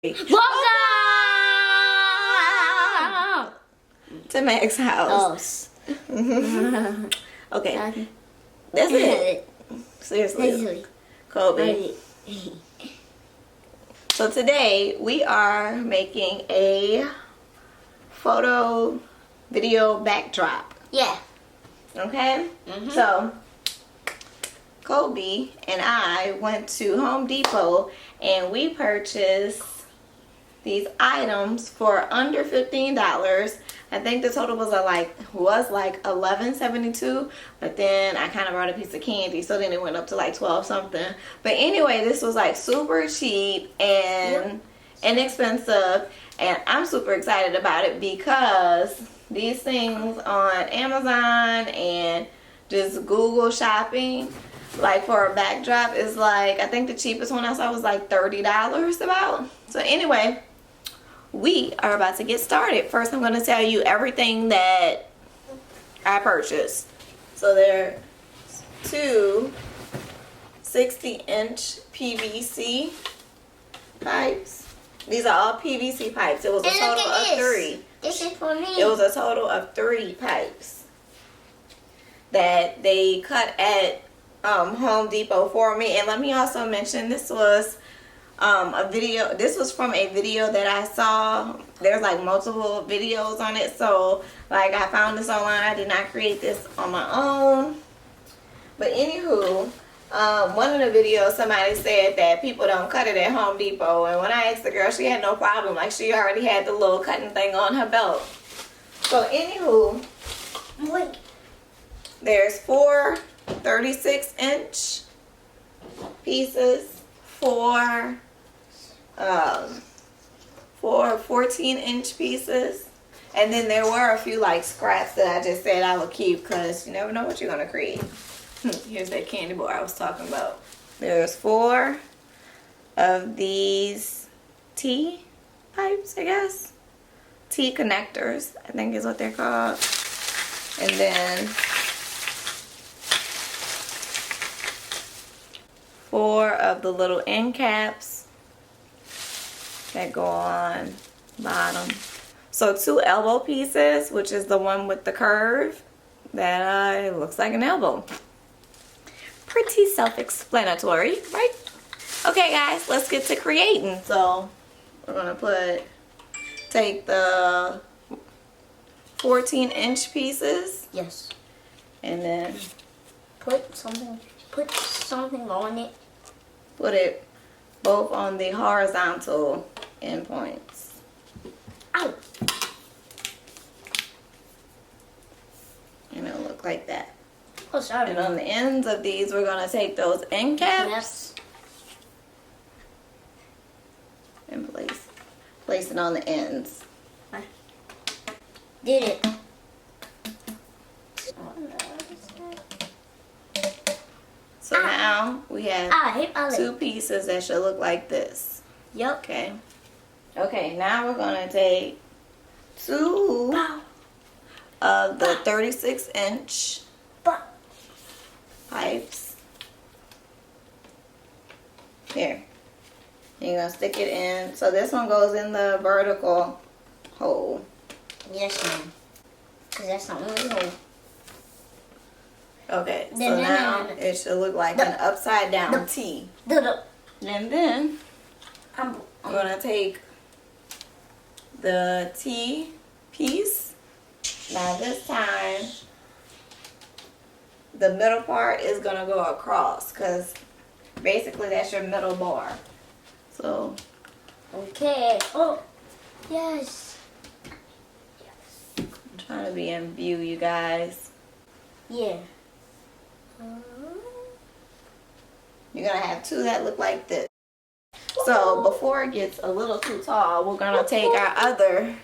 Welcome to Mac's house. Okay, that's it. Seriously, Kobe. So today we are making a photo video backdrop. Yeah. Okay? So Kobe and I went to Home Depot and we purchased these items for under $15. I think the total was like $11.72, but then I kind of brought a piece of candy, so then it went up to like 12 something. But anyway, this was like super cheap and inexpensive, and I'm super excited about it because these things on Amazon and just Google shopping, like for a backdrop, is like, I think the cheapest one I saw was like $30 about. So anyway, we are about to get started. First, I'm going to tell you everything that I purchased. So there are two 60-inch PVC pipes. These are all PVC pipes. It was a total of 3. This is for me. It was a total of 3 pipes that they cut at Home Depot for me. And let me also mention, this was a video. This was from a video that I saw. There's like multiple videos on it, so like I found this online. I did not create this on my own. But anywho, one of the videos, somebody said that people don't cut it at Home Depot, and when I asked the girl, she had no problem. Like, she already had the little cutting thing on her belt. So anywho, there's 4 36-inch pieces, 4 14-inch pieces, and then there were a few like scraps that I just said I would keep because you never know what you're gonna create. Here's that candy bar I was talking about. There's 4 of these T pipes, I guess. T connectors, I think is what they're called. And then 4 of the little end caps that go on bottom. So 2 elbow pieces, which is the one with the curve that looks like an elbow. Pretty self-explanatory, right? Okay guys, let's get to creating. So we're gonna take the 14-inch pieces. Yes. And then put something on it. Put it both on the horizontal endpoints. Ow. And it'll look like that. Oh, sorry. And on the ends of these, we're going to take those end caps and place it on the ends. Did it. So now we have 2 pieces that should look like this. Yep. Okay. Okay, now we're going to take 2 of the 36-inch pipes. Here. And you're going to stick it in. So this one goes in the vertical hole. Yes, ma'am. Because that's not one hole. Okay, so now it should look like an upside down T. And then I'm going to take the T piece. Now this time, the middle part is going to go across because basically that's your middle bar. So. Okay. Oh, yes. I'm trying to be in view, you guys. Yeah. You're going to have 2 that look like this. So before it gets a little too tall, we're going to take our other,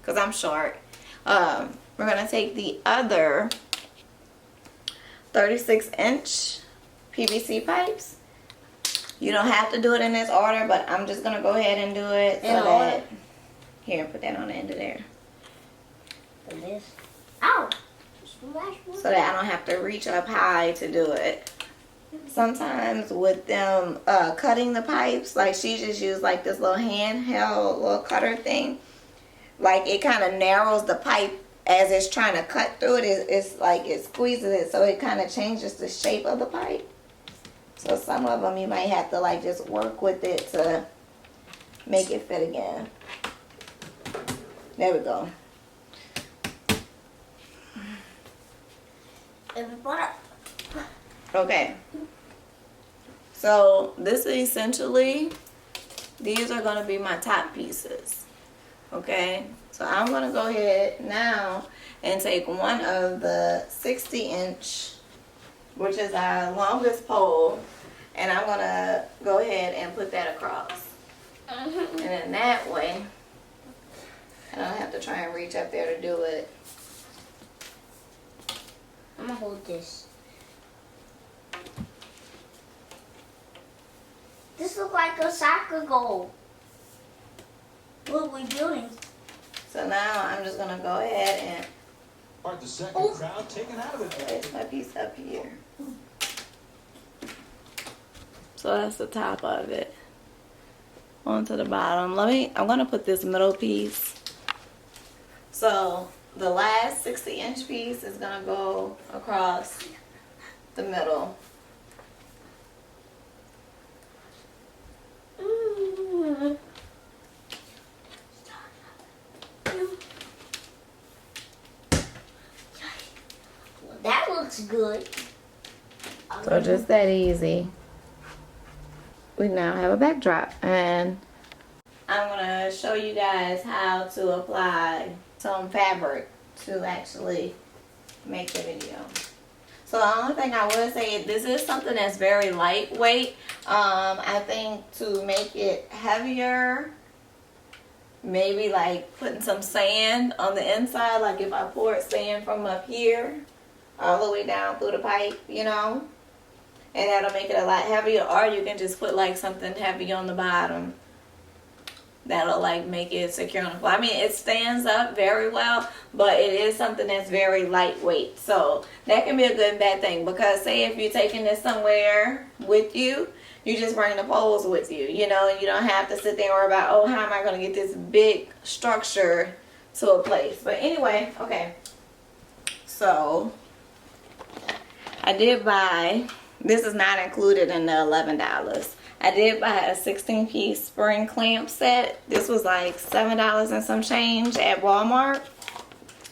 because I'm short, we're going to take the other 36-inch PVC pipes. You don't have to do it in this order, but I'm just going to go ahead and do it so that, here, put that on the end of there. Ow! So that I don't have to reach up high to do it. sometimes with them cutting the pipes, like she just used like this little handheld little cutter thing. Like it kind of narrows the pipe as it's trying to cut through it. It's like it squeezes it, so it kind of changes the shape of the pipe. So some of them you might have to like just work with it to make it fit again. There we go. Okay. So this is essentially, these are going to be my top pieces. Okay. So I'm going to go ahead now and take one of the 60-inch, which is our longest pole, and I'm going to go ahead and put that across. And then that way, I don't have to try and reach up there to do it. I'm gonna hold this. This looks like a soccer goal. What are we doing? So now I'm just gonna go ahead and Part the second crowd taken out of it. place my piece up here. So that's the top of it. Onto the bottom. I'm gonna put this middle piece. So the last 60-inch piece is gonna go across the middle. That looks good. So just that easy. We now have a backdrop, and I'm gonna show you guys how to apply some fabric to actually make the video. So the only thing I would say, this is something that's very lightweight. I think to make it heavier, maybe like putting some sand on the inside, like if I poured sand from up here all the way down through the pipe, you know, and that'll make it a lot heavier. Or you can just put like something heavy on the bottom that'll like make it secure on the floor. I mean, it stands up very well, but it is something that's very lightweight. So that can be a good and bad thing, because say if you're taking this somewhere with you, you just bring the poles with you, you know, and you don't have to sit there and worry about, oh, how am I going to get this big structure to a place. But anyway, okay. So I did buy, this is not included in the $11. I did buy a 16-piece spring clamp set. This was like $7 and some change at Walmart.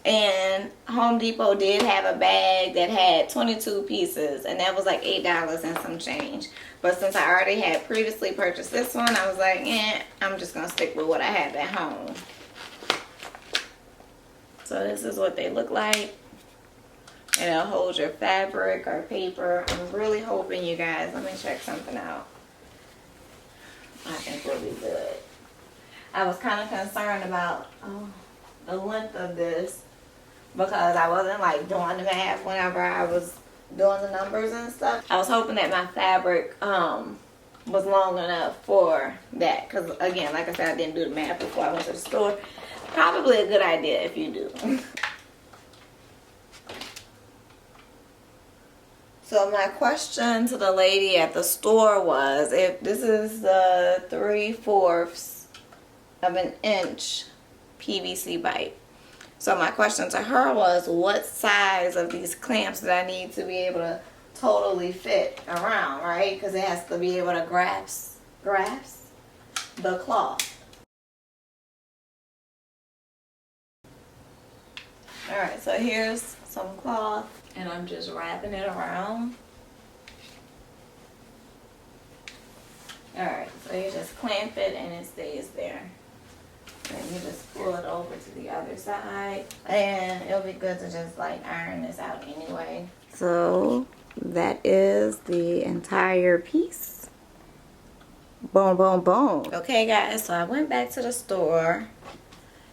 And Home Depot did have a bag that had 22 pieces, and that was like $8 and some change. But since I already had previously purchased this one, I was like, I'm just going to stick with what I have at home. So this is what they look like. And it'll hold your fabric or paper. I'm really hoping, you guys, let me check something out. I think will be good. I was kind of concerned about the length of this, because I wasn't like doing the math whenever I was doing the numbers and stuff. I was hoping that my fabric was long enough for that, because again, like I said, I didn't do the math before I went to the store. Probably a good idea if you do. So my question to the lady at the store was, if this is the 3/4 of an inch PVC pipe. So my question to her was, what size of these clamps did I need to be able to totally fit around, right? Because it has to be able to grasp the cloth. Alright, so here's some cloth, and I'm just wrapping it around. Alright, so you just clamp it and it stays there. And you just pull it over to the other side. And it'll be good to just like iron this out anyway. So that is the entire piece. Boom, boom, boom. Okay guys, so I went back to the store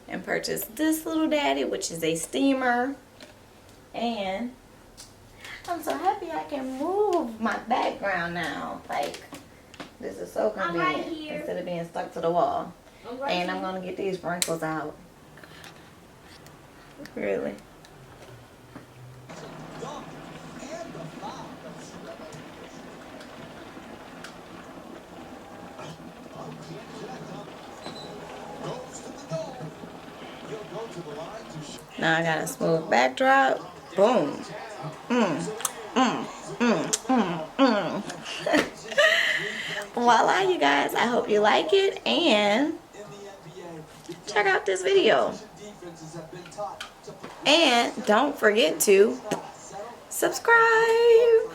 and purchased this little daddy, which is a steamer. And I'm so happy I can move my background now. Like, this is so convenient, right here. instead of being stuck to the wall. Right And I'm gonna get these wrinkles out. Really. Now I got a smooth backdrop. Boom. Voila, you guys. I hope you like it and check out this video. And don't forget to subscribe.